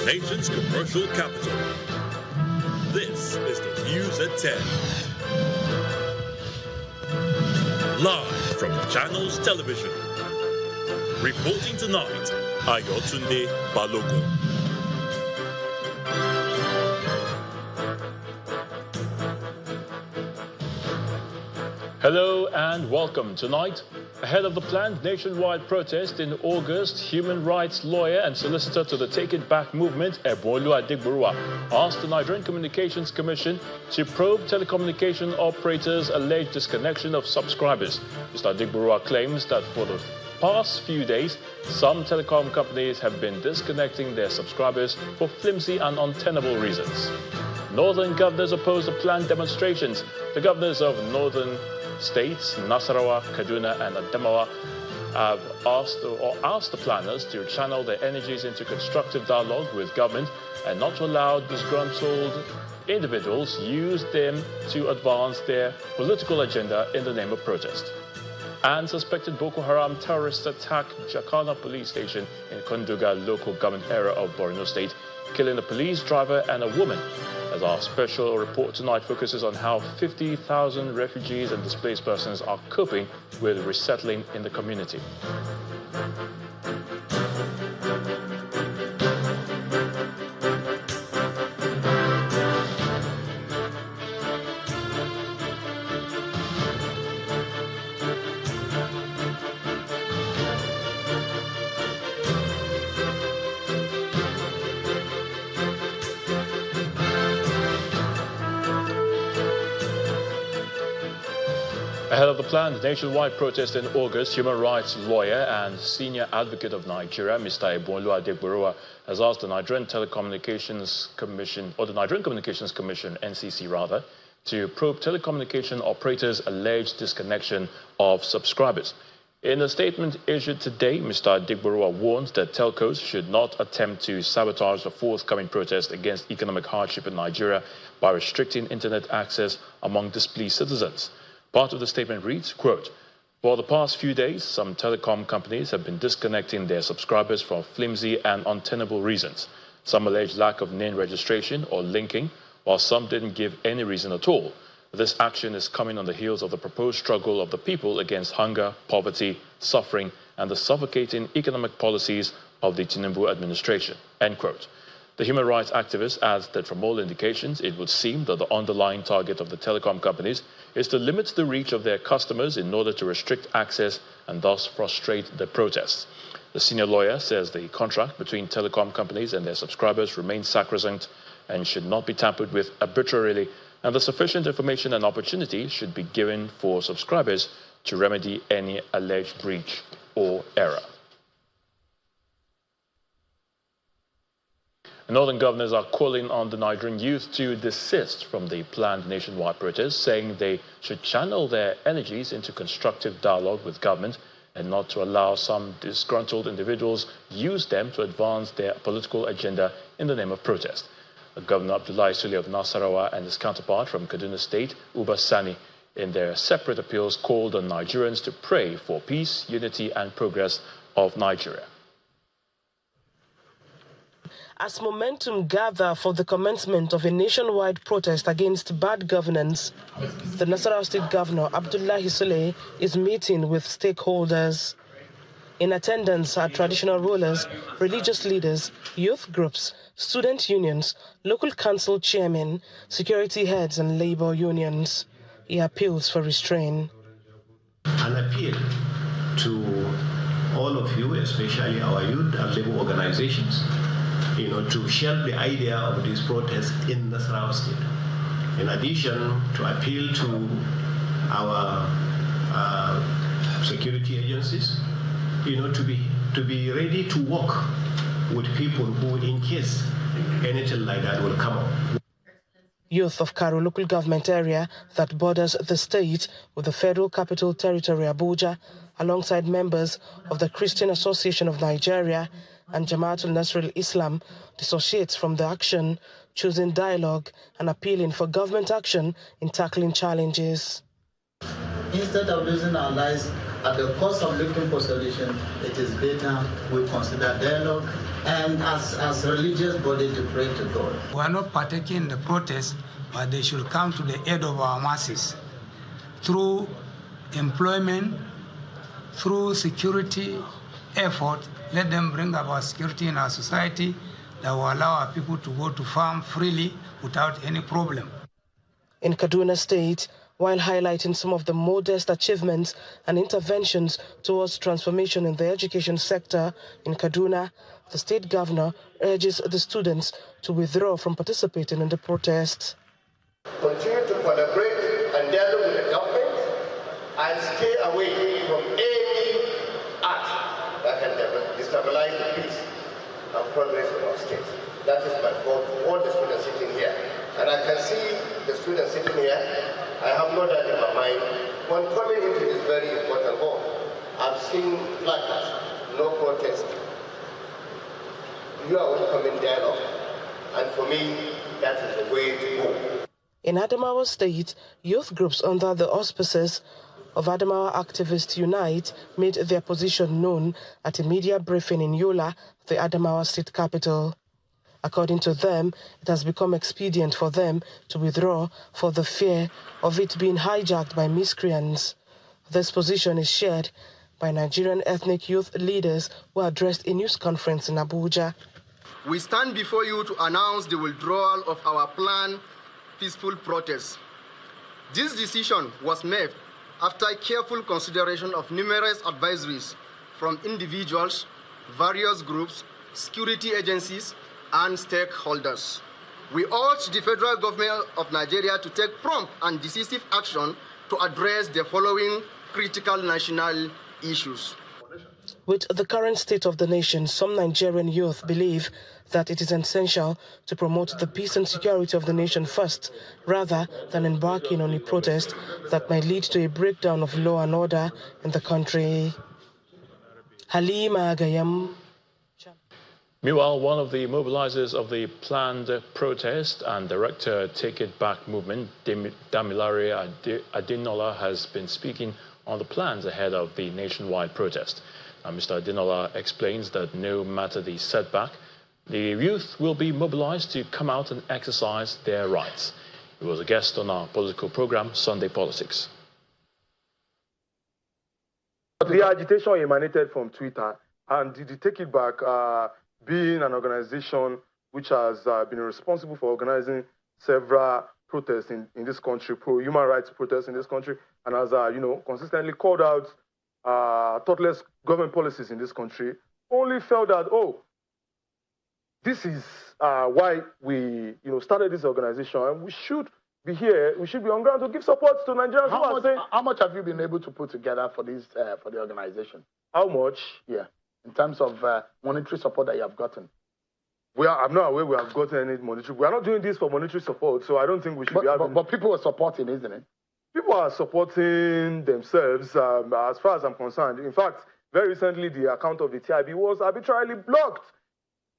nation's commercial capital. This is the News at 10. Live from Channels Television. Reporting tonight, Ayotunde Balogun. Hello and welcome. Tonight, ahead of the planned nationwide protest in August, human rights lawyer and solicitor to the Take It Back movement, Ebolu Adegburua, asked the Nigerian Communications Commission to probe telecommunication operators' alleged disconnection of subscribers. Mr. Adegburua claims that for the past few days, some telecom companies have been disconnecting their subscribers for flimsy and untenable reasons. Northern governors oppose the planned demonstrations. The governors of northern states, Nasarawa, Kaduna, and Adamawa, have asked the planners to channel their energies into constructive dialogue with government and not to allow disgruntled individuals use them to advance their political agenda in the name of protest. And suspected Boko Haram terrorists attacked Jakana police station in Konduga local government area of Borno state, killing a police driver and a woman. As our special report tonight focuses on how 50,000 refugees and displaced persons are coping with resettling in the community. Ahead of the planned nationwide protest in August, human rights lawyer and senior advocate of Nigeria, Mr. Ebolu Adegburua, has asked the Nigerian Telecommunications Commission, or the Nigerian Communications Commission, NCC rather, to probe telecommunication operators' alleged disconnection of subscribers. In a statement issued today, Mr. Adegburua warned that telcos should not attempt to sabotage the forthcoming protest against economic hardship in Nigeria by restricting internet access among displeased citizens. Part of the statement reads, quote, "For the past few days, some telecom companies have been disconnecting their subscribers for flimsy and untenable reasons. Some allege lack of name registration or linking, while some didn't give any reason at all. This action is coming on the heels of the proposed struggle of the people against hunger, poverty, suffering, and the suffocating economic policies of the Tinubu administration." End quote. The human rights activist adds that from all indications, it would seem that the underlying target of the telecom companies is to limit the reach of their customers in order to restrict access and thus frustrate the protests. The senior lawyer says the contract between telecom companies and their subscribers remains sacrosanct and should not be tampered with arbitrarily, and the sufficient information and opportunity should be given for subscribers to remedy any alleged breach or error. Northern governors are calling on the Nigerian youth to desist from the planned nationwide protest, saying they should channel their energies into constructive dialogue with government and not to allow some disgruntled individuals use them to advance their political agenda in the name of protest. Governor Abdullahi Sule of Nasarawa and his counterpart from Kaduna State, Uba Sani, in their separate appeals called on Nigerians to pray for peace, unity and progress of Nigeria. As momentum gathers for the commencement of a nationwide protest against bad governance, the Nasarawa State Governor Abdullahi Sule is meeting with stakeholders. In attendance are traditional rulers, religious leaders, youth groups, student unions, local council chairmen, security heads and labor unions. He appeals for restraint. An appeal to all of you, especially our youth and labor organizations, to shelve the idea of this protest in Nasarawa State. In addition, to appeal to our security agencies, to be ready to work with people who, in case anything like that will come up. Youth of Karo local government area that borders the state with the Federal Capital Territory Abuja, alongside members of the Christian Association of Nigeria and Jamaatul Nasrul Islam, dissociates from the action, choosing dialogue and appealing for government action in tackling challenges. instead of losing our lives at the cost of looking for solution, it is better we consider dialogue and as a religious body to pray to God. We are not partaking in the protest, but they should come to the aid of our masses through employment, through security effort. Let them bring about security in our society that will allow our people to go to farm freely without any problem. In Kaduna State, while highlighting some of the modest achievements and interventions towards transformation in the education sector in Kaduna, the state governor urges the students to withdraw from participating in the protest. Continue to collaborate and dialogue with the government and stay away from any act that can destabilize the peace and progress of our state. That is my call to all the students sitting here. And I can see the students sitting here. I have no doubt in my mind, when coming into this very important hall, I've seen placards, no protest. You are welcoming dialogue, and for me, that is the way to go. In Adamawa State, youth groups under the auspices of Adamawa Activists Unite made their position known at a media briefing in Yola, the Adamawa state capital. According to them, it has become expedient for them to withdraw for the fear of it being hijacked by miscreants. This position is shared by Nigerian ethnic youth leaders who addressed a news conference in Abuja. We stand before you to announce the withdrawal of our planned peaceful protest. This decision was made after careful consideration of numerous advisories from individuals, various groups, security agencies, and stakeholders. We urge the federal government of Nigeria to take prompt and decisive action to address the following critical national issues. With the current state of the nation, some Nigerian youth believe that it is essential to promote the peace and security of the nation first, rather than embarking on a protest that might lead to a breakdown of law and order in the country. Halima Agayam. Meanwhile, one of the mobilizers of the planned protest and director Take It Back movement, Damilare Adinola, has been speaking on the plans ahead of the nationwide protest. Now, Mr. Adinola explains that no matter the setback, the youth will be mobilized to come out and exercise their rights. He was a guest on our political program, Sunday Politics. The agitation emanated from Twitter, and the Take It Back being an organization which has been responsible for organizing several protests in this country, pro-human rights protests in this country, and has, consistently called out thoughtless government policies in this country, only felt that, this is why we, started this organization, and we should be here, we should be on ground to give support to Nigerians. How much have you been able to put together for this, for the organization? How much? Yeah. In terms of monetary support that you have gotten? I'm not aware we have gotten any monetary. We are not doing this for monetary support, so I don't think we should be having... But people are supporting, isn't it? People are supporting themselves, as far as I'm concerned. In fact, very recently, the account of the TIB was arbitrarily blocked.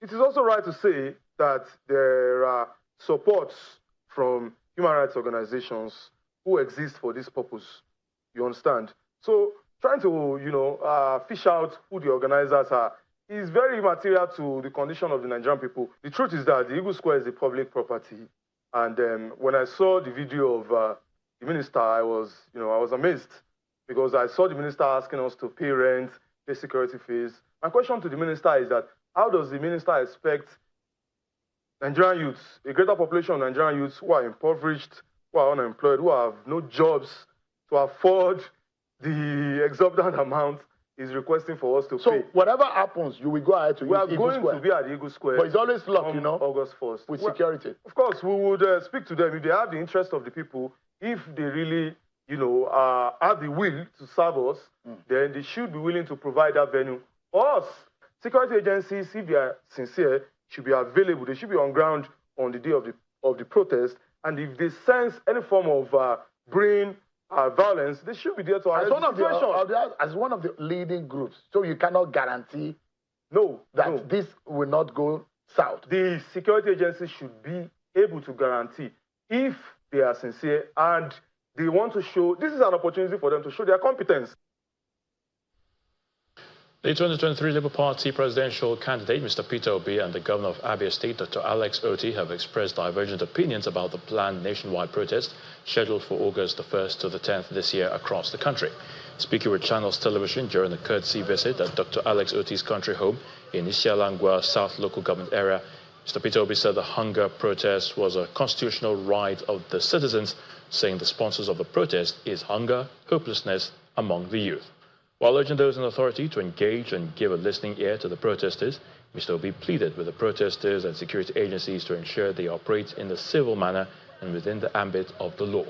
It is also right to say that there are supports from human rights organizations who exist for this purpose. You understand? So trying to, fish out who the organizers are is very immaterial to the condition of the Nigerian people. The truth is that the Eagle Square is a public property. And when I saw the video of the minister, I was amazed, because I saw the minister asking us to pay rent, pay security fees. My question to the minister is that, how does the minister expect Nigerian youths, a greater population of Nigerian youths who are impoverished, who are unemployed, who have no jobs, to afford the exorbitant amount is requesting for us to pay? So whatever happens, you will go ahead to use Eagle Square. We are going to be at the Eagle Square. But it's always locked, August 1st. With security. Of course, we would speak to them if they have the interest of the people. If they really, have the will to serve us, then they should be willing to provide that venue for us. Security agencies, if they are sincere, should be available. They should be on ground on the day of the protest. And if they sense any form of violence, they should be there to arrest the situation. As one of the leading groups, so you cannot guarantee that this will not go south. The security agencies should be able to guarantee, if they are sincere and they want to show, this is an opportunity for them to show their competence. The 2023 Labour Party presidential candidate, Mr. Peter Obi, and the governor of Abia State, Dr. Alex Otti, have expressed divergent opinions about the planned nationwide protest scheduled for August the 1st to the 10th this year across the country. Speaking with Channels Television during a courtesy visit at Dr. Alex Otti's country home in Isialangwa South local government area, Mr. Peter Obi said the hunger protest was a constitutional right of the citizens, saying the sponsors of the protest is hunger, hopelessness among the youth. While urging those in authority to engage and give a listening ear to the protesters, Mr. Obi pleaded with the protesters and security agencies to ensure they operate in a civil manner and within the ambit of the law.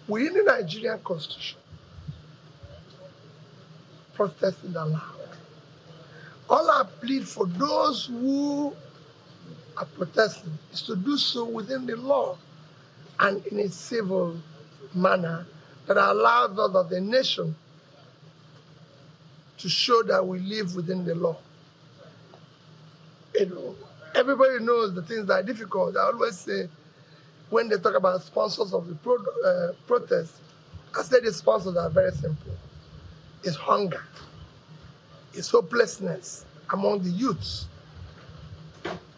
Within the Nigerian Constitution, protest is allowed. All I plead for those who are protesting is to do so within the law and in a civil manner that allows us as a nation to show that we live within the law. You know, everybody knows the things that are difficult. I always say, when they talk about sponsors of the protest, I say the sponsors are very simple. It's hunger. It's hopelessness among the youths.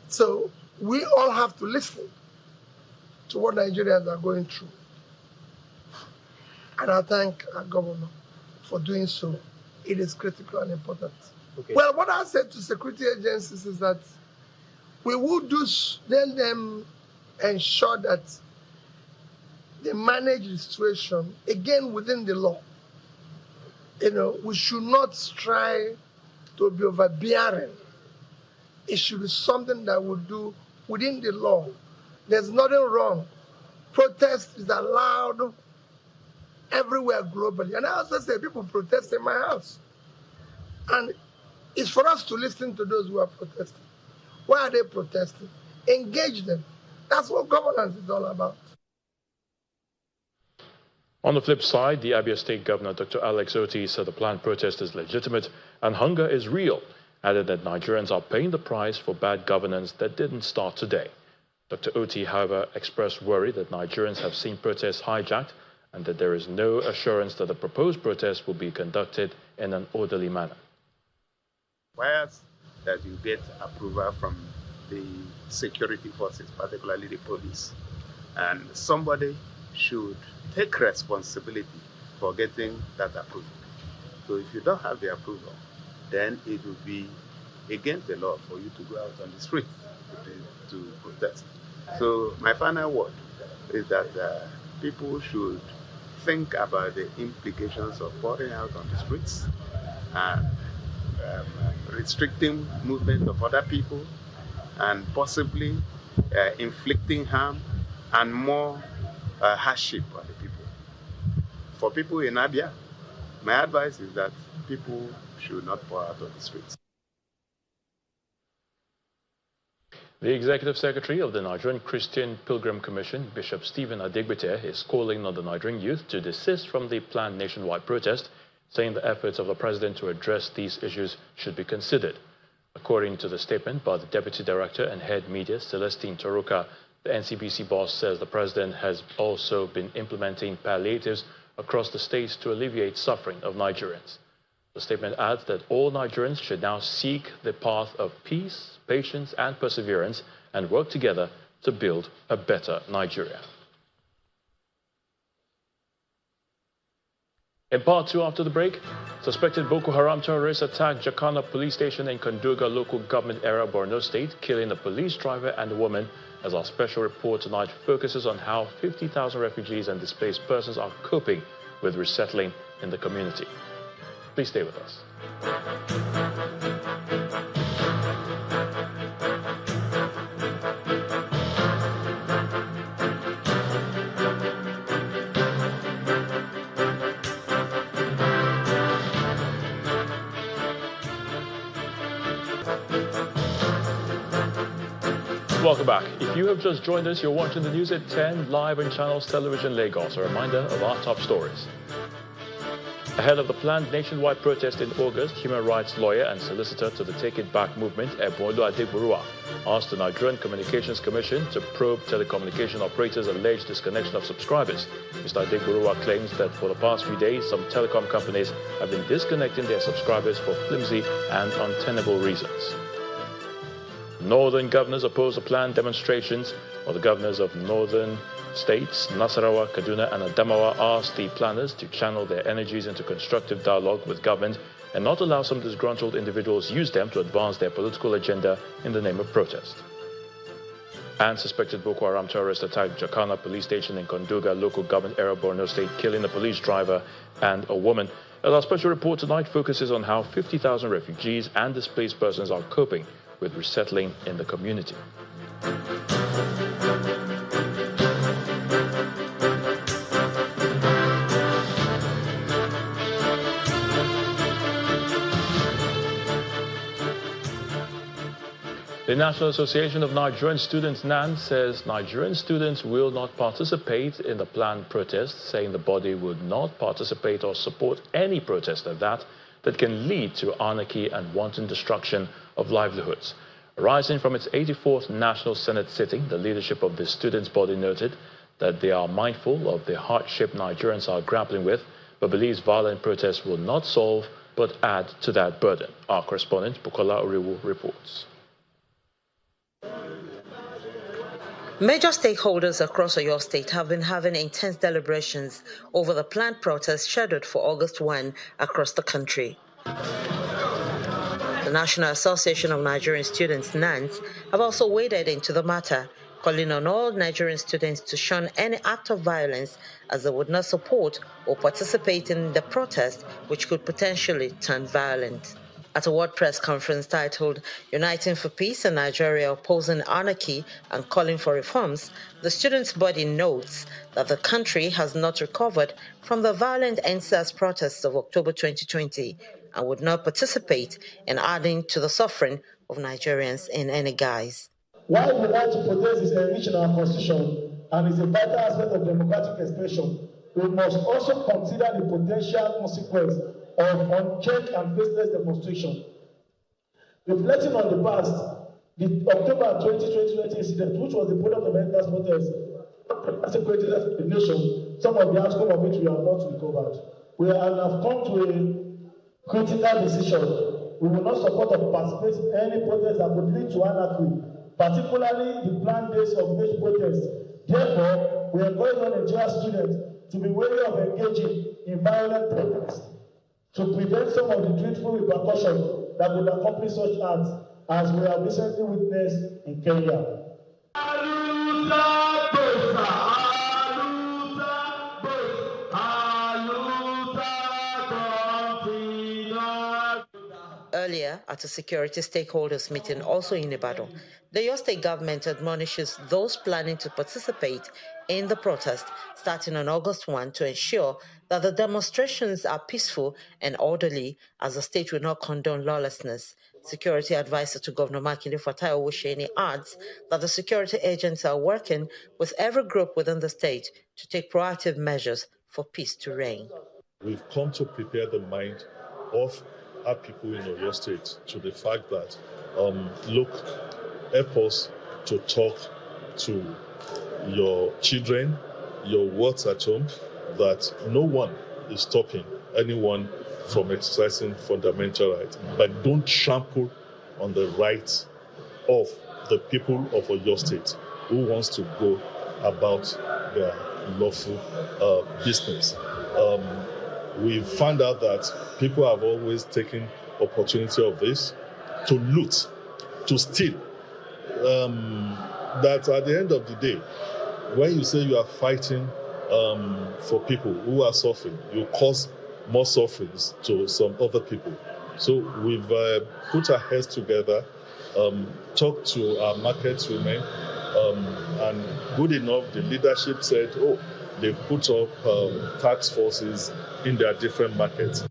So we all have to listen to what Nigerians are going through. And I thank our governor for doing so. It is critical and important. Okay. Well, what I said to security agencies is that we will then them ensure that they manage the situation, again, within the law. You know, we should not try to be overbearing. It should be something that we do within the law. There's nothing wrong. Protest is allowed everywhere globally. And I also say people protest in my house. And it's for us to listen to those who are protesting. Why are they protesting? Engage them. That's what governance is all about. On the flip side, the Abia State Governor, Dr. Alex Otti, said the planned protest is legitimate and hunger is real, added that Nigerians are paying the price for bad governance that didn't start today. Dr. Otti, however, expressed worry that Nigerians have seen protests hijacked and that there is no assurance that the proposed protest will be conducted in an orderly manner. Requires that you get approval from the security forces, particularly the police, and somebody should take responsibility for getting that approval. So if you don't have the approval, then it will be against the law for you to go out on the street to protest. So my final word is that people should think about the implications of pouring out on the streets and restricting movement of other people and possibly inflicting harm and more hardship on the people. For people in Abia, my advice is that people should not pour out on the streets. The Executive Secretary of the Nigerian Christian Pilgrim Commission, Bishop Stephen Adegbite, is calling on the Nigerian youth to desist from the planned nationwide protest, saying the efforts of the president to address these issues should be considered. According to the statement by the Deputy Director and Head Media, Celestine Toroka, the NCPC boss says the president has also been implementing palliatives across the states to alleviate suffering of Nigerians. The statement adds that all Nigerians should now seek the path of peace, patience, and perseverance and work together to build a better Nigeria. In part two after the break, suspected Boko Haram terrorists attacked Jakana police station in Kanduga local government area, Borno State, killing a police driver and a woman, as our special report tonight focuses on how 50,000 refugees and displaced persons are coping with resettling in the community. Please stay with us. Welcome back. If you have just joined us, you're watching the news at 10 live on Channels Television Lagos. A reminder of our top stories. Ahead of the planned nationwide protest in August, human rights lawyer and solicitor to the Take It Back movement, Ebonlu Adegburuwa, asked the Nigerian Communications Commission to probe telecommunication operators' alleged disconnection of subscribers. Mr. Adegburuwa claims that for the past few days, some telecom companies have been disconnecting their subscribers for flimsy and untenable reasons. Northern governors oppose the planned demonstrations, while the governors of northern states, Nasarawa, Kaduna and Adamawa, asked the planners to channel their energies into constructive dialogue with government and not allow some disgruntled individuals use them to advance their political agenda in the name of protest. And suspected Boko Haram terrorists attacked Jakana police station in Konduga, local government area, Borno State, killing a police driver and a woman. As our special report tonight focuses on how 50,000 refugees and displaced persons are coping with resettling in the community. The National Association of Nigerian Students, NAN, says Nigerian students will not participate in the planned protest, saying the body would not participate or support any protest of that can lead to anarchy and wanton destruction of livelihoods. Arising from its 84th National Senate sitting, the leadership of the students' body noted that they are mindful of the hardship Nigerians are grappling with, but believes violent protests will not solve but add to that burden. Our correspondent, Bukola Oriwu, reports. Major stakeholders across Oyo State have been having intense deliberations over the planned protest scheduled for August 1 across the country. The National Association of Nigerian Students, NANS, have also waded into the matter, calling on all Nigerian students to shun any act of violence as they would not support or participate in the protest, which could potentially turn violent. At a World Press conference titled Uniting for Peace in Nigeria, Opposing Anarchy and Calling for Reforms, the students' body notes that the country has not recovered from the violent NSAS protests of October 2020 and would not participate in adding to the suffering of Nigerians in any guise. While the right to protest is enriched in our constitution and is a vital aspect of democratic expression, we must also consider the potential consequence of unchecked and faceless demonstration. Reflecting on the past, the October 2020 incident, which was the product of NDLEA protest, consecrated as a nation, some of the outcome of which we have not recovered. We have come to a critical decision. We will not support or participate in any protest that would lead to anarchy, particularly the planned days of these protests. Therefore, we encourage all Nigerian students to be wary of engaging in violent protests, to prevent some of the dreadful repercussions that would accompany such acts, as we have recently witnessed in Kenya. Earlier, at a security stakeholders meeting also in Ibadan, the Oyo State government admonishes those planning to participate in the protest starting on August 1 to ensure that the demonstrations are peaceful and orderly, as the state will not condone lawlessness. Security advisor to Governor Makinde Fatai Owusheni adds that the security agents are working with every group within the state to take proactive measures for peace to reign. We've come to prepare the mind of our people in Oyo State to the fact that, look, help us to talk to your children, your wards at home, that no one is stopping anyone from exercising fundamental rights. But don't trample on the rights of the people of Oyo State who wants to go about their lawful business. We found out that people have always taken opportunity of this to loot, to steal. That at the end of the day, when you say you are fighting for people who are suffering, you cause more sufferings to some other people. So we've put our heads together, talked to our market women, and good enough, the leadership said, oh, they've put up task forces in their different markets.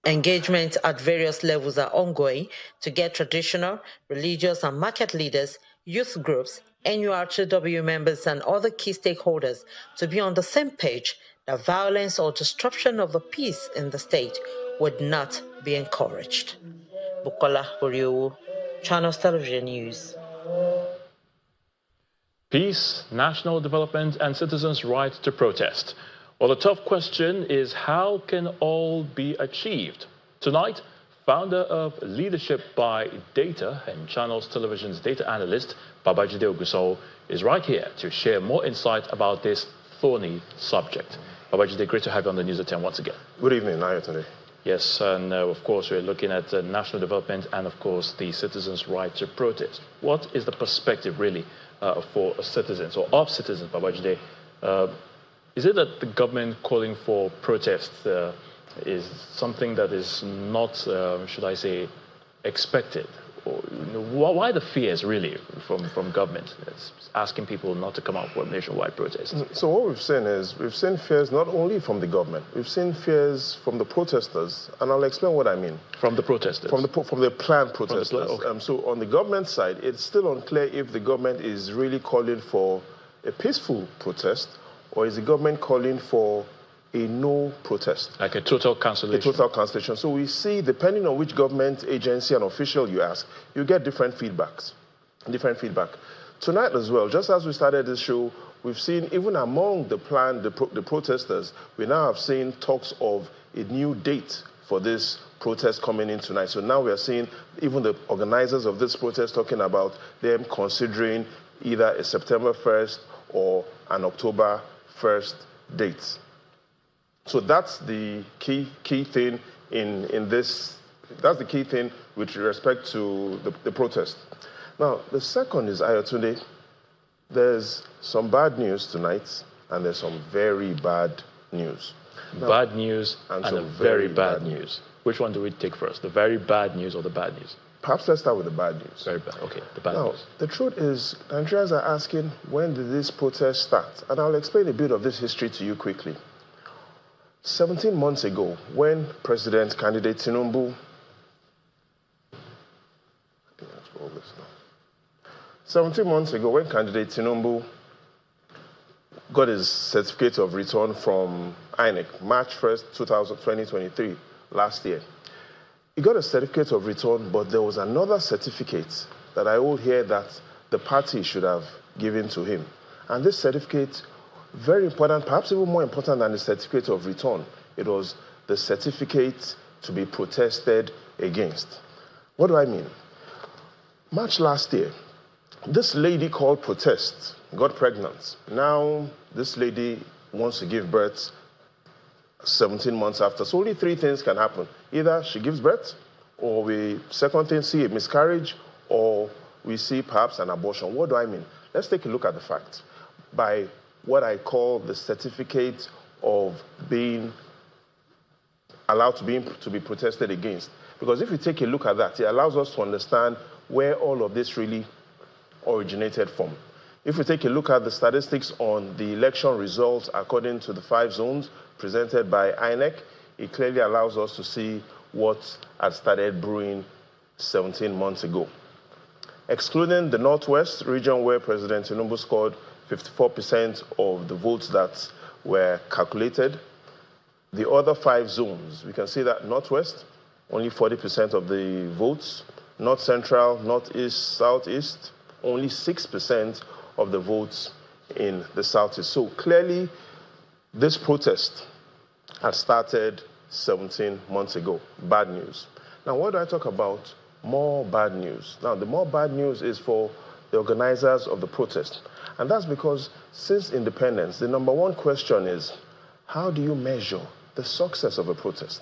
Engagement at various levels are ongoing to get traditional, religious and market leaders, youth groups, NURTW members and other key stakeholders to be on the same page that violence or disruption of the peace in the state would not be encouraged. Bukola Oriowo, Channels Television News. Peace, national development, and citizens' right to protest. Well, the tough question is, how can all be achieved? Tonight, founder of Leadership by Data and Channels Television's data analyst, Babajide Oguso, is right here to share more insight about this thorny subject. Babajide, great to have you on the News at 10 once again. Good evening, Ayotunde. Yes, and of course, we're looking at national development and, of course, the citizens' right to protest. What is the perspective, really, for citizens or of citizens, Babajide? Is it that the government calling for protests is something that is not, should I say, expected? Or, why the fears, really, from government? It's asking people not to come out for a nationwide protest. So what we've seen is, we've seen fears not only from the government, we've seen fears from the protesters, and I'll explain what I mean. From the protesters? From the planned protesters. Okay. So on the government side, it's still unclear if the government is really calling for a peaceful protest, or is the government calling for a no protest. Like a total cancellation. A total cancellation. So we see, depending on which government agency and official you ask, you get different feedback. Tonight as well, just as we started this show, we've seen even among the protesters, we now have seen talks of a new date for this protest coming in tonight. So now we are seeing even the organizers of this protest talking about them considering either a September 1st or an October 1st date. So that's the key thing in this. That's the key thing with respect to the protest. Now, the second is, Ayotunde, there's some bad news tonight, and there's some very bad news. Bad news and some very bad news. Which one do we take first, the very bad news or the bad news? Perhaps let's start with the bad news. Very bad. Okay, the bad news. The truth is, Nigerians are asking, when did this protest start? And I'll explain a bit of this history to you quickly. 17 months ago, when President candidate Tinubu, 17 months ago, when candidate Tinubu got his certificate of return from INEC, March 1st, 2023, last year, he got a certificate of return, but there was another certificate that I hold here that the party should have given to him. And this certificate, very important, perhaps even more important than the certificate of return, it was the certificate to be protested against. What do I mean? March last year, this lady called Protest got pregnant. Now, this lady wants to give birth 17 months after. So only three things can happen. Either she gives birth, or we, second thing, see a miscarriage, or we see perhaps an abortion. What do I mean? Let's take a look at the facts. By what I call the certificate of being allowed to be protested against. Because if you take a look at that, it allows us to understand where all of this really originated from. If we take a look at the statistics on the election results according to the 5 zones presented by INEC, it clearly allows us to see what had started brewing 17 months ago. Excluding the Northwest region where President Tinubu scored 54% of the votes that were calculated, the other 5 zones, we can see that Northwest, only 40% of the votes, North Central, Northeast, Southeast, only 6% of the votes in the Southeast. So clearly, this protest had started 17 months ago. Bad news. Now, what do I talk about? More bad news. Now, the more bad news is for the organizers of the protest. And that's because since independence, the number one question is, how do you measure the success of a protest?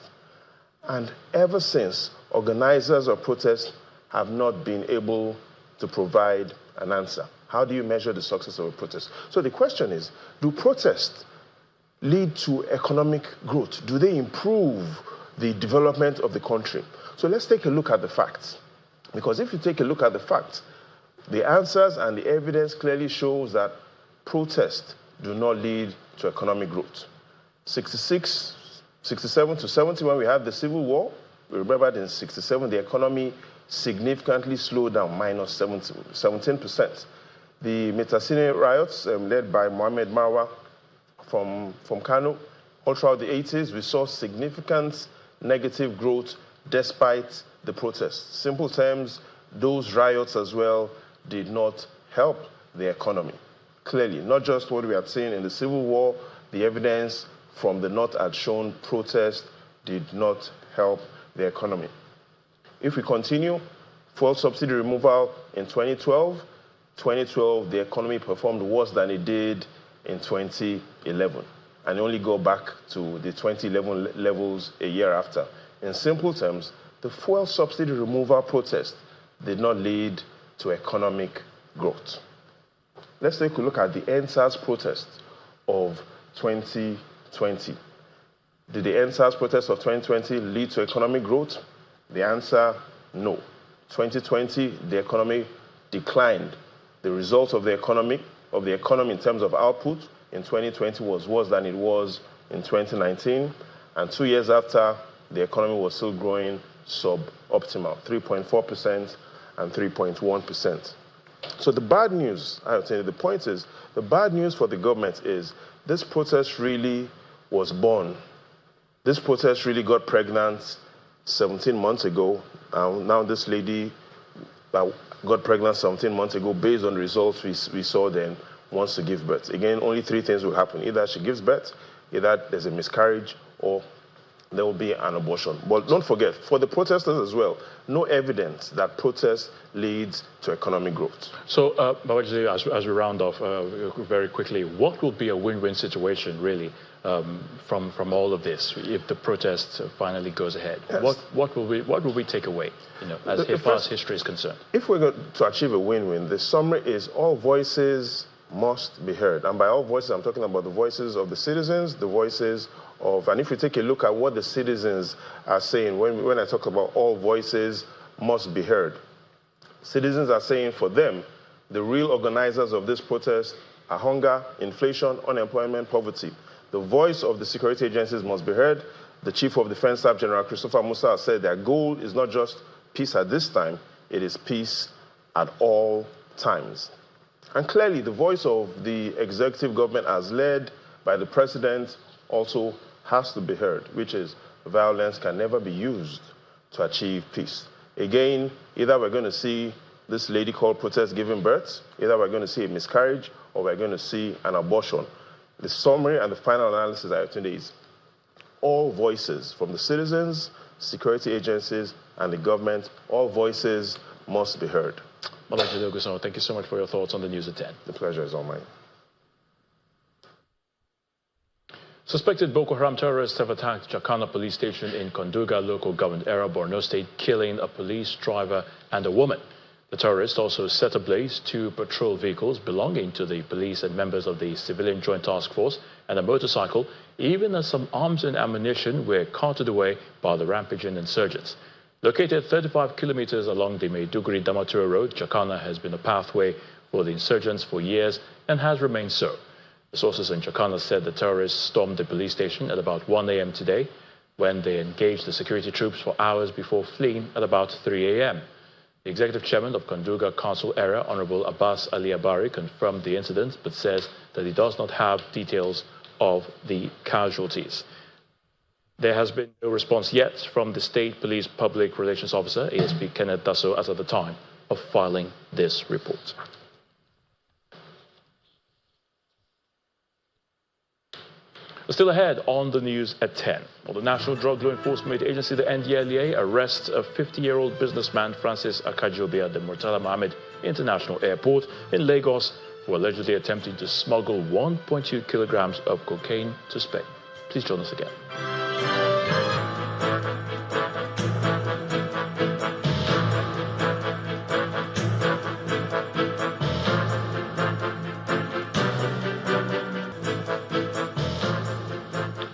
And ever since, organizers of protests have not been able to provide an answer. How do you measure the success of a protest? So the question is, do protests lead to economic growth? Do they improve the development of the country? So let's take a look at the facts. Because if you take a look at the facts, the answers and the evidence clearly shows that protests do not lead to economic growth. 67 to 70, when we had the Civil War, we remember that in 67, the economy significantly slowed down, minus 17%. The Metasine riots, led by Mohamed Marwa from Kano, All throughout the 80s, we saw significant negative growth despite the protests. Simple terms, those riots as well did not help the economy. Clearly, not just what we had seen in the Civil War, the evidence from the North had shown protest did not help the economy. If we continue, fuel subsidy removal in 2012, the economy performed worse than it did in 2011, and only go back to the 2011 levels a year after. In simple terms, the fuel subsidy removal protest did not lead to economic growth. Let's take a look at the NSAS protest of 2020. Did the NSAS protest of 2020 lead to economic growth? The answer, no. 2020, the economy declined. The result of the economy in terms of output in 2020 was worse than it was in 2019. And 2 years after, the economy was still growing suboptimal, 3.4% and 3.1%. So the bad news, I would say, the point is, the bad news for the government is this protest really was born. This protest really got pregnant 17 months ago. Now this lady got pregnant 17 months ago based on the results we saw then, wants to give birth. Again, only three things will happen. Either she gives birth, either there's a miscarriage, or there will be an abortion. But don't forget, for the protesters as well, no evidence that protest leads to economic growth. So, Babajide, as we round off very quickly, what will be a win-win situation, really, from all of this, if the protest finally goes ahead? Yes. What will we take away, as far as history is concerned? If we're going to achieve a win-win, the summary is all voices must be heard. And by all voices, I'm talking about the voices of the citizens, the voices of, and if you take a look at what the citizens are saying, when I talk about all voices must be heard, citizens are saying for them, the real organizers of this protest are hunger, inflation, unemployment, poverty. The voice of the security agencies must be heard. The Chief of Defense Staff, General Christopher Musa, said their goal is not just peace at this time, it is peace at all times. And clearly, the voice of the executive government as led by the president also has to be heard, which is violence can never be used to achieve peace. Again, either we're going to see this lady called protest giving birth, either we're going to see a miscarriage, or we're going to see an abortion. The summary and the final analysis I attend is all voices from the citizens, security agencies, and the government, all voices must be heard. Babajide Ogunsanwo, thank you so much for your thoughts on the news at 10. The pleasure is all mine. Suspected Boko Haram terrorists have attacked Jacana police station in Konduga local government area, Borno State, killing a police driver and a woman. The terrorists also set ablaze 2 patrol vehicles belonging to the police and members of the Civilian Joint Task Force and a motorcycle, even as some arms and ammunition were carted away by the rampaging insurgents. Located 35 kilometers along the Maiduguri-Damaturu Road, Jacana has been a pathway for the insurgents for years and has remained so. The sources in Jacana said the terrorists stormed the police station at about 1 a.m. today, when they engaged the security troops for hours before fleeing at about 3 a.m. The executive chairman of Konduga Council Area, Honorable Abbas Ali Abari, confirmed the incident, but says that he does not have details of the casualties. There has been no response yet from the State Police Public Relations Officer, ASP Kenneth Dasso, as at the time of filing this report. Still ahead on the news at 10. Well, the National Drug Law Enforcement Agency, the NDLEA, arrests a 50-year-old businessman, Francis Akajobi, at the Murtala Mohammed International Airport in Lagos, for allegedly attempting to smuggle 1.2 kilograms of cocaine to Spain. Please join us again.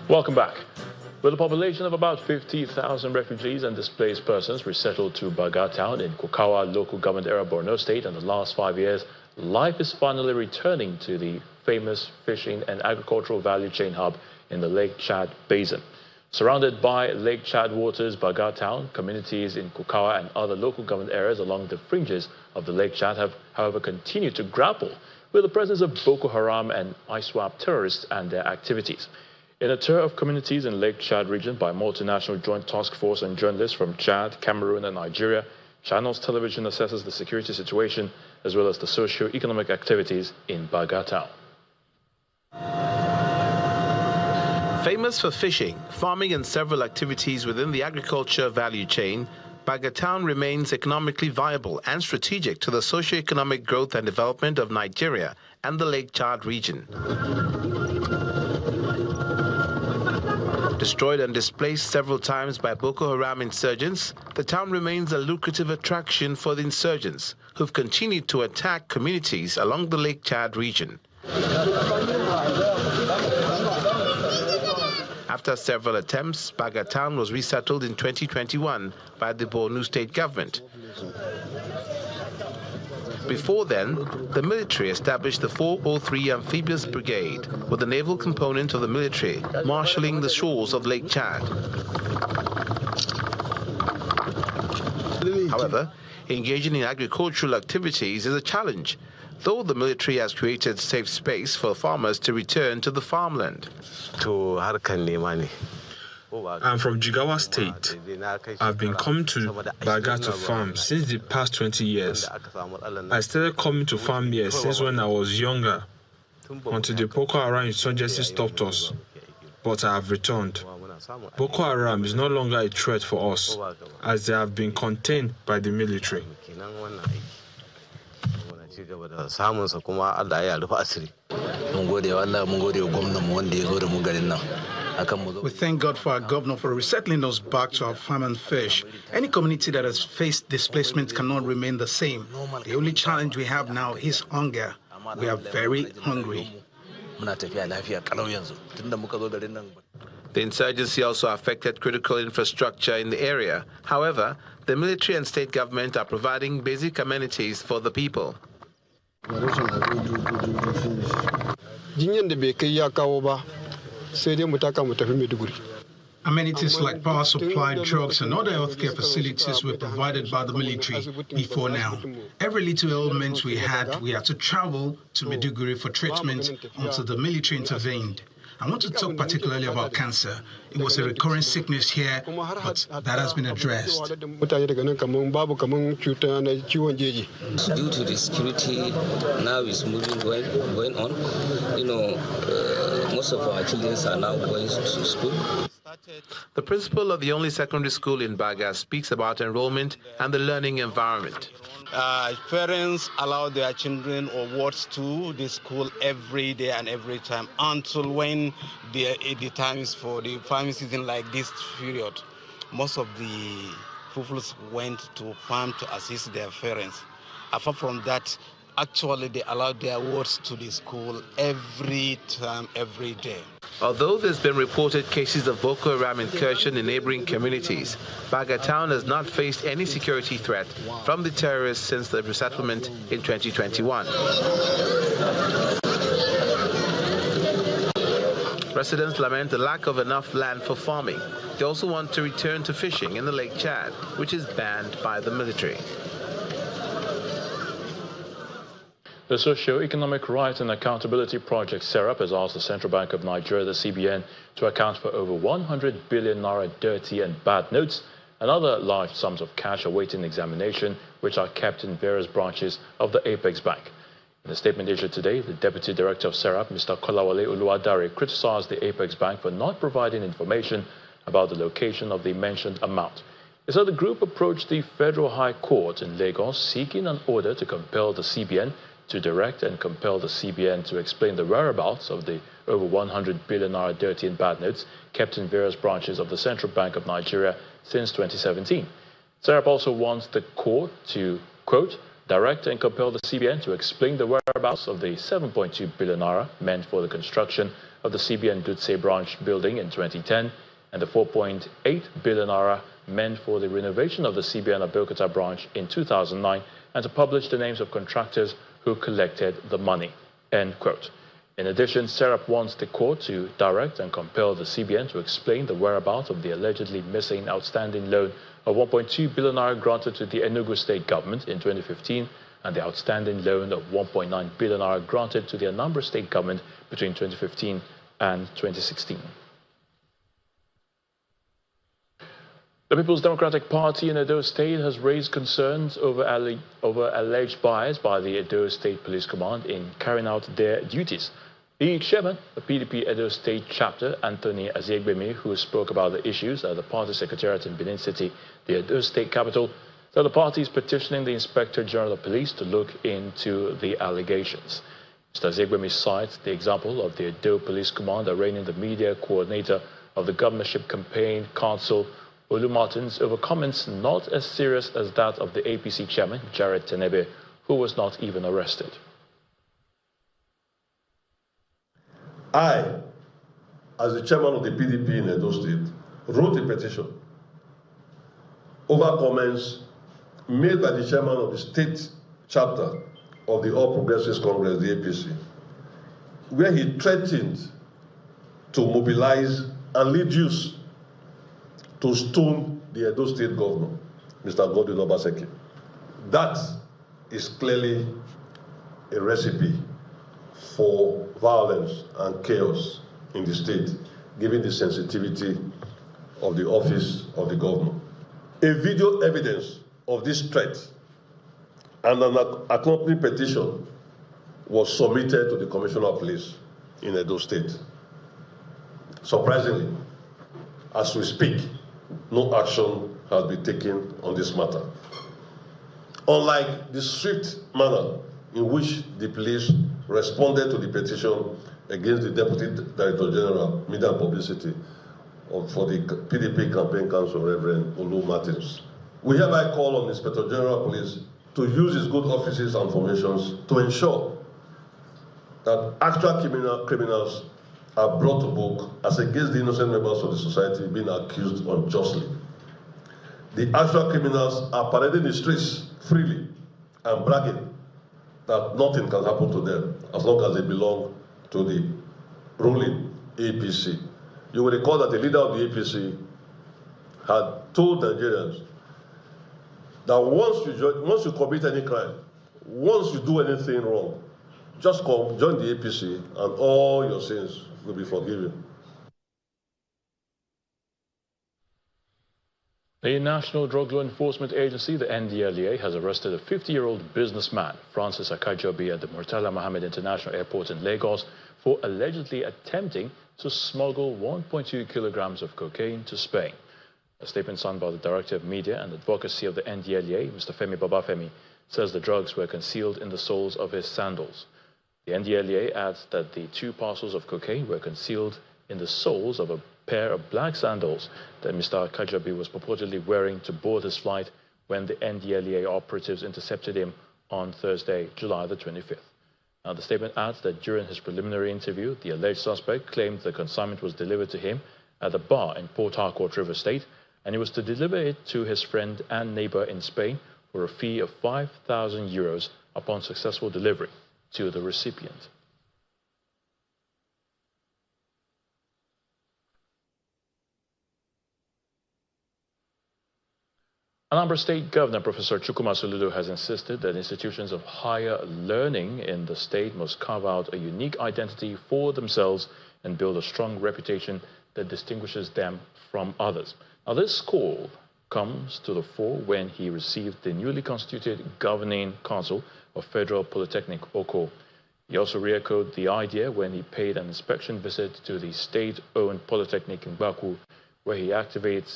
Welcome back. With a population of about 50,000 refugees and displaced persons resettled to Baga town in Kukawa local government area, Borno State, in the last 5 years, life is finally returning to the famous fishing and agricultural value chain hub in the Lake Chad Basin. Surrounded by Lake Chad waters, Baga town, communities in Kukawa and other local government areas along the fringes of the Lake Chad have, however, continued to grapple with the presence of Boko Haram and ISWAP terrorists and their activities. In a tour of communities in Lake Chad region by multinational joint task force and journalists from Chad, Cameroon and Nigeria, Channels Television assesses the security situation as well as the socio-economic activities in Baga town. Famous for fishing, farming and several activities within the agriculture value chain, Baga town remains economically viable and strategic to the socio-economic growth and development of Nigeria and the Lake Chad region. Destroyed and displaced several times by Boko Haram insurgents, the town remains a lucrative attraction for the insurgents, who've continued to attack communities along the Lake Chad region. After several attempts, Baga town was resettled in 2021 by the Borno state government. Before then, the military established the 403 Amphibious Brigade, with the naval component of the military marshalling the shores of Lake Chad. However, engaging in agricultural activities is a challenge, though the military has created safe space for farmers to return to the farmland. I'm from Jigawa State. I've been coming to Baga to farm since the past 20 years. I started coming to farm here since when I was younger, until the Boko Haram insurgency stopped us. But I have returned. Boko Haram is no longer a threat for us, as they have been contained by the military. We thank God for our governor for resettling us back to our farm and fish. Any community that has faced displacement cannot remain the same. The only challenge we have now is hunger. We are very hungry. The insurgency also affected critical infrastructure in the area. However, the military and state government are providing basic amenities for the people. Amenities like power supply, drugs, and other healthcare facilities were provided by the military before now. Every little ailment we had to travel to Maiduguri for treatment until the military intervened. I want to talk particularly about cancer. It was a recurring sickness here, but that has been addressed. Due to the security now is going on, most of our children are now going to school. The principal of the only secondary school in Baga speaks about enrollment and the learning environment. Parents allow their children or wards to the school every day and every time until when the time is for the farming season like this period. Most of the pupils went to farm to assist their parents. Apart from that, actually they allow their wards to the school every time, every day. Although there's been reported cases of Boko Haram incursion in neighboring communities, Baga town has not faced any security threat from the terrorists since the resettlement in 2021. Residents lament the lack of enough land for farming. They also want to return to fishing in the Lake Chad, which is banned by the military. The Socio-Economic Rights and Accountability Project, SERAP, has asked the Central Bank of Nigeria, the CBN, to account for over 100 billion naira dirty and bad notes and other large sums of cash awaiting examination, which are kept in various branches of the Apex Bank. In a statement issued today, the Deputy Director of SERAP, Mr. Kolawole Oluwadare, criticized the Apex Bank for not providing information about the location of the mentioned amount. He said the group approached the Federal High Court in Lagos seeking an order to compel the CBN to direct and compel the CBN to explain the whereabouts of the over 100 billion naira dirty and bad notes kept in various branches of the Central Bank of Nigeria since 2017. SERAP also wants the court to, quote, direct and compel the CBN to explain the whereabouts of the 7.2 billion naira meant for the construction of the CBN Dutse branch building in 2010 and the 4.8 billion naira meant for the renovation of the CBN Abeokuta branch in 2009, and to publish the names of contractors who collected the money, end quote. In addition, SERAP wants the court to direct and compel the CBN to explain the whereabouts of the allegedly missing outstanding loan of 1.2 billion naira granted to the Enugu state government in 2015 and the outstanding loan of 1.9 billion naira granted to the Anambra state government between 2015 and 2016. The People's Democratic Party in Edo State has raised concerns over alleged bias by the Edo State Police Command in carrying out their duties. The chairman of PDP Edo State chapter, Anthony Aziegbemi, who spoke about the issues at the party secretariat in Benin City, the Edo State capital, said the party is petitioning the Inspector General of Police to look into the allegations. Mr. Aziegbemi cites the example of the Edo Police Command arraigning the media coordinator of the governorship campaign council, Olu Martins, over comments not as serious as that of the APC chairman, Jared Tenebe, who was not even arrested. I, as the chairman of the PDP in Edo State, wrote a petition over comments made by the chairman of the state chapter of the All Progressives Congress, the APC, where he threatened to mobilize and lead youths to stone the Edo State governor, Mr. Godwin Obaseki. That is clearly a recipe for violence and chaos in the state, given the sensitivity of the office of the governor. A video evidence of this threat and an accompanying petition was submitted to the Commissioner of Police in Edo State. Surprisingly, as we speak, no action has been taken on this matter. Unlike the swift manner in which the police responded to the petition against the Deputy Director General, Media and Publicity for the PDP Campaign Council, Reverend Olu Martins, we hereby call on the Inspector General of Police to use his good offices and formations to ensure that actual criminals are brought to book as against the innocent members of the society being accused unjustly. The actual criminals are parading the streets freely and bragging that nothing can happen to them as long as they belong to the ruling APC. You will recall that the leader of the APC had told Nigerians that once you commit any crime, once you do anything wrong, just come, join the APC, and all your sins will be forgiven. The National Drug Law Enforcement Agency, the NDLEA, has arrested a 50-year-old businessman, Francis Akajobi, at the Murtala Mohammed International Airport in Lagos for allegedly attempting to smuggle 1.2 kilograms of cocaine to Spain. A statement signed by the Director of Media and Advocacy of the NDLEA, Mr. Femi Babafemi, says the drugs were concealed in the soles of his sandals. The NDLEA adds that the 2 parcels of cocaine were concealed in the soles of a pair of black sandals that Mr. Akajobi was purportedly wearing to board his flight when the NDLEA operatives intercepted him on Thursday, July the 25th. Now, the statement adds that during his preliminary interview, the alleged suspect claimed the consignment was delivered to him at a bar in Port Harcourt, River State, and he was to deliver it to his friend and neighbor in Spain for a fee of 5,000 euros upon successful delivery to the recipient. Anambra State Governor Professor Chukwuma Soludo has insisted that institutions of higher learning in the state must carve out a unique identity for themselves and build a strong reputation that distinguishes them from others. Now, this call comes to the fore when he received the newly constituted Governing Council of Federal Polytechnic, OCO. He also re-echoed the idea when he paid an inspection visit to the state-owned Polytechnic in Baku, where he activated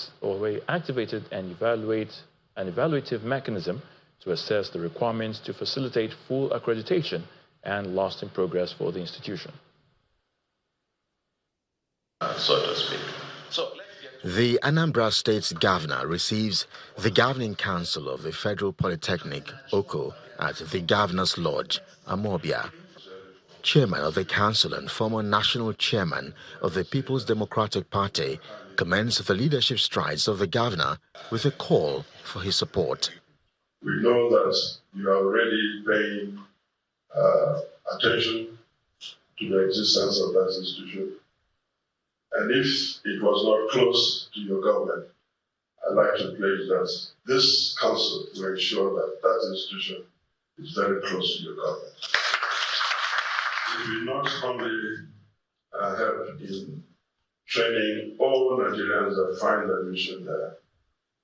an evaluative mechanism to assess the requirements to facilitate full accreditation and lasting progress for the institution. So to speak. The Anambra State's governor receives the Governing Council of the Federal Polytechnic, OCO, at the Governor's Lodge, Amobia. Chairman of the council and former national chairman of the People's Democratic Party commends the leadership strides of the governor with a call for his support. We know that you are already paying attention to the existence of that institution. And if it was not close to your government, I'd like to pledge that this council will ensure that that institution is very close to your government. It will not only help in training all Nigerians that find admission there,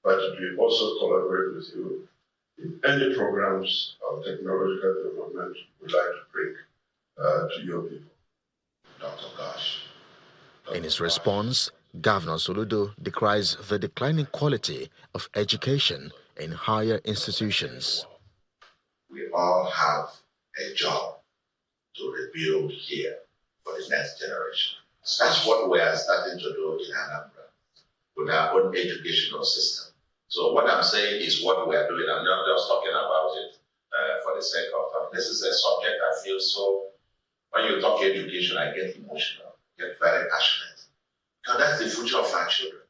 but we also collaborate with you in any programs of technological development we'd like to bring to your people. Dr. Gosh. In his response, Governor Soludo decries the declining quality of education in higher institutions. We all have a job to rebuild here for the next generation. That's what we are starting to do in Anambra with our own educational system. So what I'm saying is what we are doing. I'm not just talking about it for the sake of talking. This is a subject I feel so, when you talk education, I get emotional, get very passionate. Because that's the future of our children.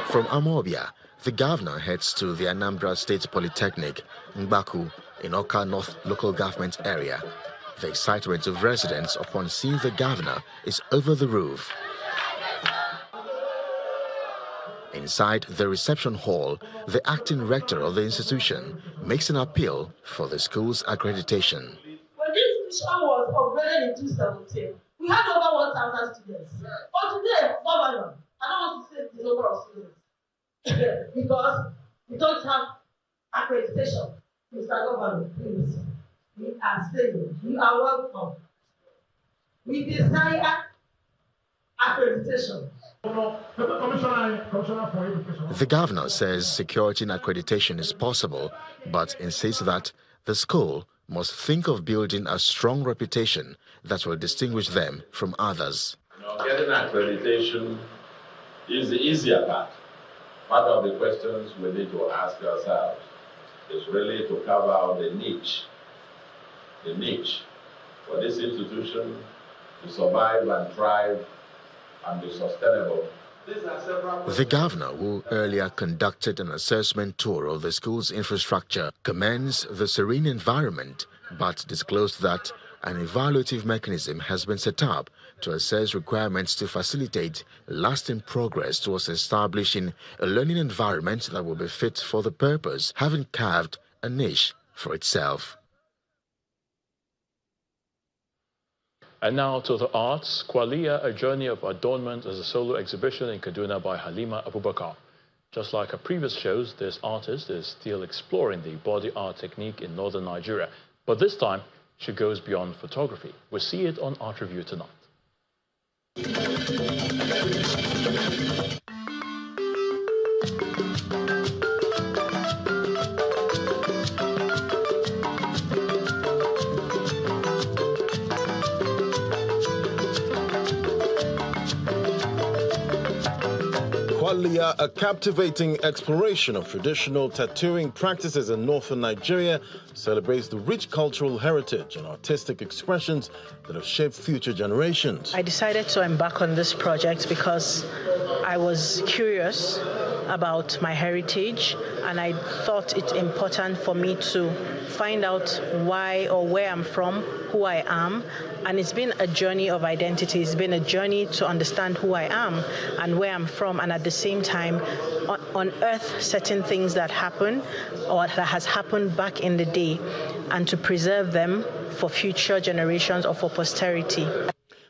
From Amobia, the governor heads to the Anambra State Polytechnic, Mbaku, in Oka North local government area. The excitement of residents upon seeing the governor is over the roof. Inside the reception hall, the acting rector of the institution makes an appeal for the school's accreditation. When this institution was upgraded in 2017, we had over 1,000 students. But today, Governor, I don't want to say the number of students because we don't have accreditation. Mr. Governor, please, we are saying you are welcome. We desire accreditation. The governor says security and accreditation is possible, but insists that the school must think of building a strong reputation that will distinguish them from others. Getting accreditation is the easier part. Part of the questions we need to ask ourselves is really to carve out the niche for this institution to survive and thrive and be sustainable. The governor, who earlier conducted an assessment tour of the school's infrastructure, commends the serene environment, but disclosed that an evaluative mechanism has been set up to assess requirements to facilitate lasting progress towards establishing a learning environment that will be fit for the purpose, having carved a niche for itself. And now to the arts. Kwalia, a journey of adornment, is a solo exhibition in Kaduna by Halima Abubakar. Just like her previous shows, this artist is still exploring the body art technique in northern Nigeria. But this time, she goes beyond photography. We'll see it on Art Review tonight. Kwalia, a captivating exploration of traditional tattooing practices in northern Nigeria, celebrates the rich cultural heritage and artistic expressions that have shaped future generations. I decided to embark on this project because I was curious about my heritage, and I thought it important for me to find out why or where I'm from, who I am. And it's been a journey of identity. It's been a journey to understand who I am and where I'm from, and at the same time unearth certain things that happen or that has happened back in the day, and to preserve them for future generations or for posterity.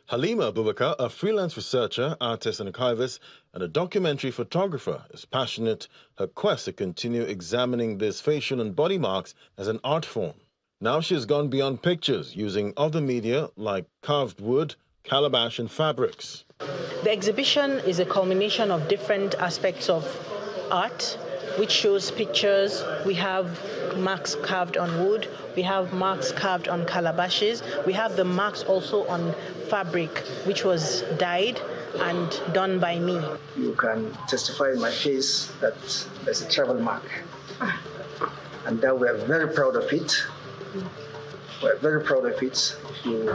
Halima Abubakar, a freelance researcher, artist and archivist, and a documentary photographer, is passionate her quest to continue examining these facial and body marks as an art form. Now she has gone beyond pictures, using other media like carved wood, calabash and fabrics. The exhibition is a culmination of different aspects of art, which shows pictures. We have marks carved on wood, we have marks carved on calabashes, we have the marks also on fabric, which was dyed and done by me. You can testify in my face that there's a travel mark, and that we're very proud of it. We're very proud of it. If you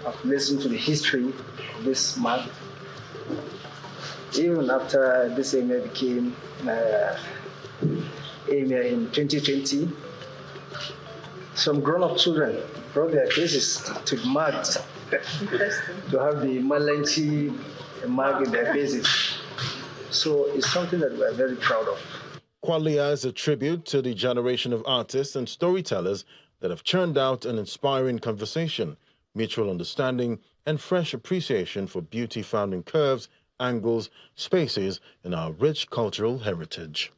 have listened to the history of this mark, even after this area became area in 2020, some grown-up children brought their faces to the mark to have the Malanchi mark in their faces. So it's something that we're very proud of. Kwalia is a tribute to the generation of artists and storytellers that have churned out an inspiring conversation, mutual understanding, and fresh appreciation for beauty found in curves angles, spaces in our rich cultural heritage.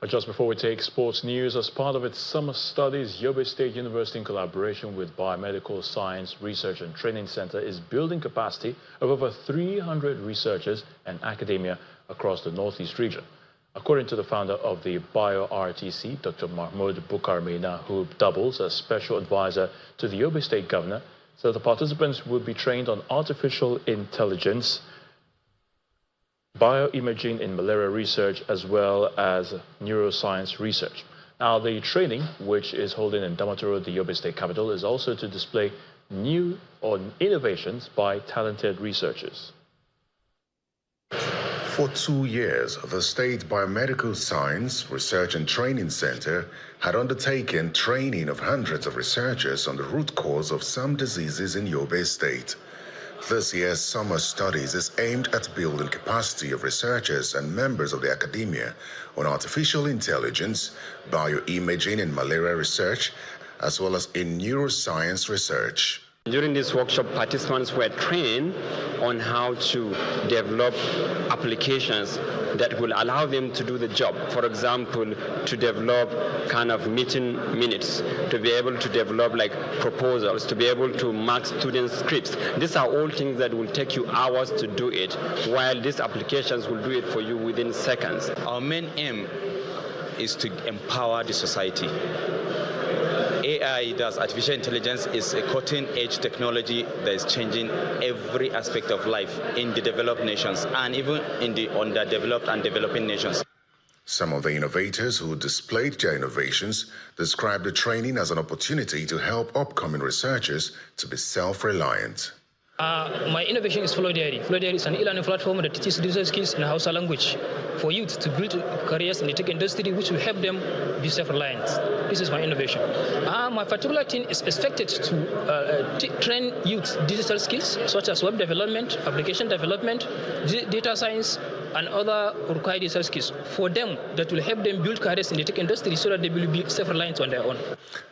Just before we take sports news, as part of its summer studies, Yobe State University, in collaboration with Biomedical Science Research and Training Center, is building capacity of over 300 researchers and academia across the Northeast region. According to the founder of the BioRTC, Dr. Mahmoud Bukarmina, who doubles as special advisor to the Yobe State governor, said the participants will be trained on artificial intelligence, bioimaging in malaria research, as well as neuroscience research. Now, the training, which is holding in Damaturu, the Yobe State capital, is also to display new innovations by talented researchers. For 2 years, the State Biomedical Science Research and Training Center had undertaken training of hundreds of researchers on the root cause of some diseases in Yobe State. This year's summer studies is aimed at building capacity of researchers and members of the academia on artificial intelligence, bioimaging in malaria research, as well as in neuroscience research. During this workshop, participants were trained on how to develop applications that will allow them to do the job. For example, to develop kind of meeting minutes, to be able to develop like proposals, to be able to mark student scripts. These are all things that will take you hours to do it, while these applications will do it for you within seconds. Our main aim is to empower the society. AI, that's artificial intelligence, is a cutting-edge technology that is changing every aspect of life in the developed nations and even in the underdeveloped and developing nations. Some of the innovators who displayed their innovations described the training as an opportunity to help upcoming researchers to be self-reliant. My innovation is Flow Diary. Flow Diary is an e-learning platform that teaches digital skills in Hausa language for youth to build careers in the tech industry, which will help them be self-reliant. This is my innovation. My particular team is expected to train youth digital skills such as web development, application development, data science, and other required digital skills for them that will help them build careers in the tech industry so that they will be self-reliant on their own.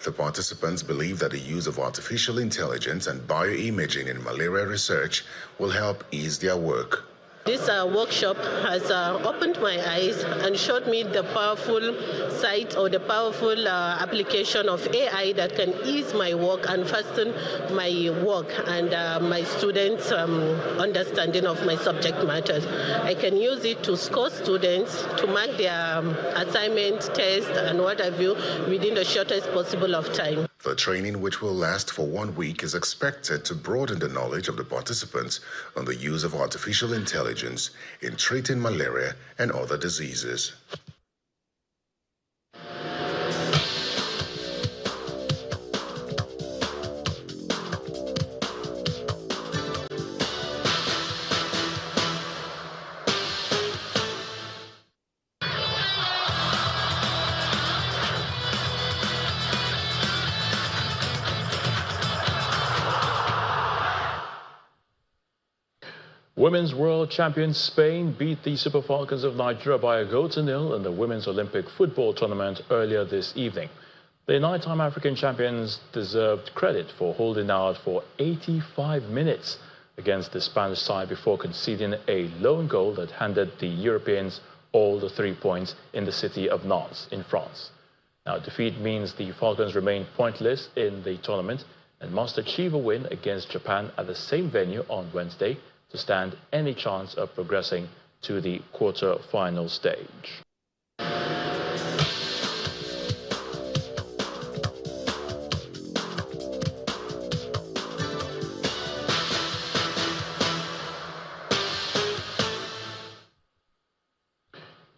The participants believe that the use of artificial intelligence and bioimaging in malaria research will help ease their work. This workshop has opened my eyes and showed me the powerful side or the powerful application of AI that can ease my work and fasten my work and my students' understanding of my subject matters. I can use it to score students, to mark their assignment, test, and what have you within the shortest possible of time. The training, which will last for 1 week, is expected to broaden the knowledge of the participants on the use of artificial intelligence in treating malaria and other diseases. Women's World Champions Spain beat the Super Falcons of Nigeria by a goal to nil in the Women's Olympic Football Tournament earlier this evening. The nine-time African champions deserved credit for holding out for 85 minutes against the Spanish side before conceding a lone goal that handed the Europeans all the 3 points in the city of Nantes in France. Now, defeat means the Falcons remain pointless in the tournament and must achieve a win against Japan at the same venue on Wednesday to stand any chance of progressing to the quarter-final stage.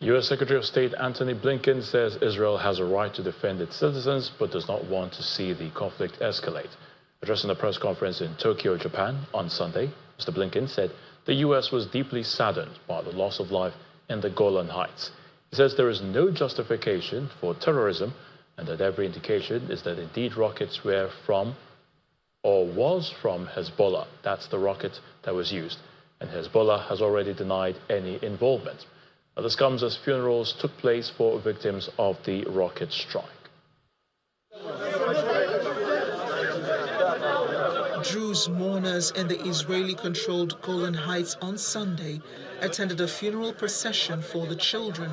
U.S. Secretary of State Antony Blinken says Israel has a right to defend its citizens, but does not want to see the conflict escalate. Addressing a press conference in Tokyo, Japan on Sunday, Mr. Blinken said the U.S. was deeply saddened by the loss of life in the Golan Heights. He says there is no justification for terrorism and that every indication is that indeed rockets were from or was from Hezbollah. That's the rocket that was used. And Hezbollah has already denied any involvement. Now, this comes as funerals took place for victims of the rocket strike. Druze mourners in the Israeli-controlled Golan Heights on Sunday attended a funeral procession for the children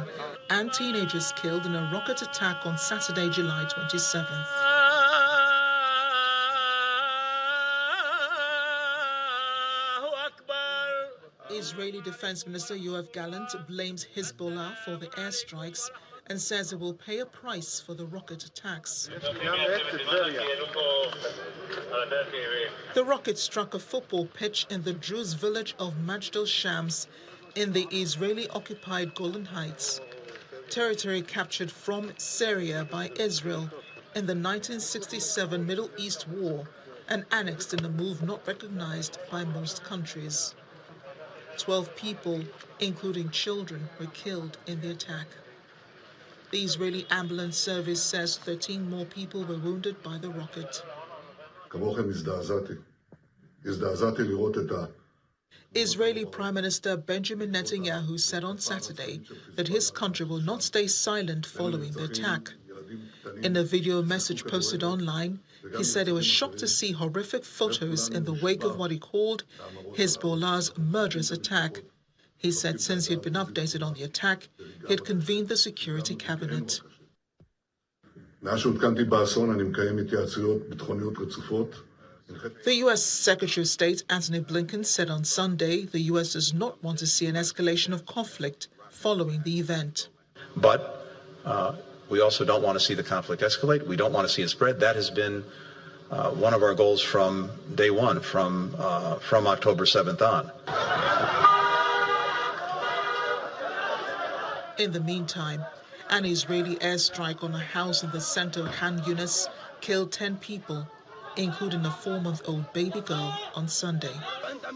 and teenagers killed in a rocket attack on Saturday, July 27th. Israeli Defense Minister Yoav Gallant blames Hezbollah for the airstrikes and says it will pay a price for the rocket attacks. The rocket struck a football pitch in the Druze village of Majdal Shams in the Israeli-occupied Golan Heights, territory captured from Syria by Israel in the 1967 Middle East War and annexed in a move not recognized by most countries. 12 people, including children, were killed in the attack. The Israeli ambulance service says 13 more people were wounded by the rocket. Israeli Prime Minister Benjamin Netanyahu said on Saturday that his country will not stay silent following the attack. In a video message posted online, he said he was shocked to see horrific photos in the wake of what he called Hezbollah's murderous attack. He said since he had been updated on the attack, he had convened the Security Cabinet. The U.S. Secretary of State Antony Blinken said on Sunday the U.S. does not want to see an escalation of conflict following the event. But we also don't want to see the conflict escalate. We don't want to see it spread. That has been one of our goals from day one, from October 7th on. In the meantime, an Israeli airstrike on a house in the center of Han Yunis killed 10 people, including a 4-month-old baby girl, on Sunday.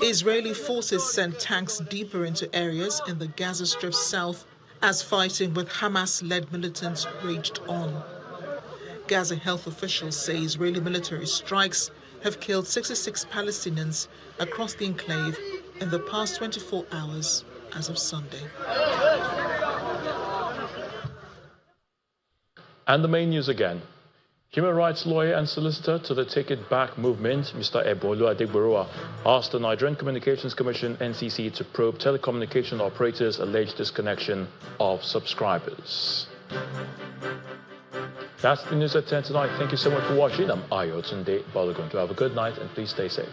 Israeli forces sent tanks deeper into areas in the Gaza Strip south as fighting with Hamas-led militants raged on. Gaza health officials say Israeli military strikes have killed 66 Palestinians across the enclave in the past 24 hours as of Sunday. And the main news again. Human rights lawyer and solicitor to the Take It Back movement, Mr. Ebolu Adegborowa, asked the Nigerian Communications Commission, NCC, to probe telecommunication operators' alleged disconnection of subscribers. That's the news at 10 tonight. Thank you so much for watching. I'm Ayotunde Balogun. To have a good night and please stay safe.